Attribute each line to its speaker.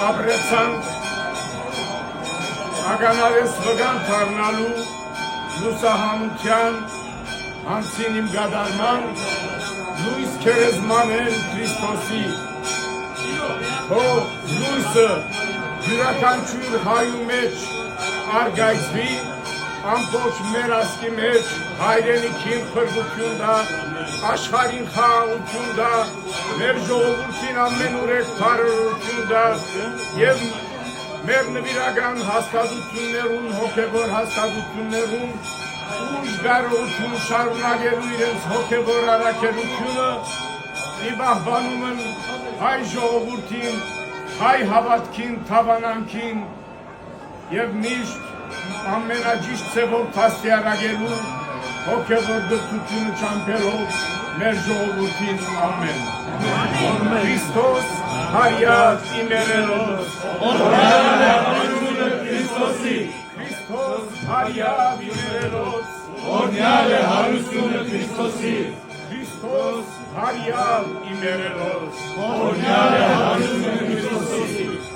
Speaker 1: ապրեցանք ականարես վգան թարնալու լուսահանության հանցին իմ գադարման լույս քերեզմանել Քրիստոսի թող լույսը յուրաքանչյուր հայու մեջ արգայծվի ամբողջ մեր ազգի մեջ հայրենիքին փրկություն տա, աշխարհին խաղաղություն տա, մեր ժողովրդին ամենուրեք բարօրություն տա եւ մեր նվիրական հաստատություններուն, հոգեվոր հաստատություններուն ուժ կարողություն շարունակելու իրենց հոգեվոր առաքելությունը ի պահպանում են հայ ժողովրդին, հայ հավատքին, թավանանքին եւ միշտ ամենաջիշտ ծևով փաստիարակելու հոգևոր դրդությունը չամփելով մեր ժողովրդին ամեն։ Քրիստոս հարյակ իմերելոս, օրհնյալ է անունը Քրիստոսի, Քրիստոս հարյակ իմերելոս, օրհնյալ է հարությունը Քրիստոսի, Քրիստոս հարյակ իմերելոս, օրհնյալ է հարությունը Քրիստոսի։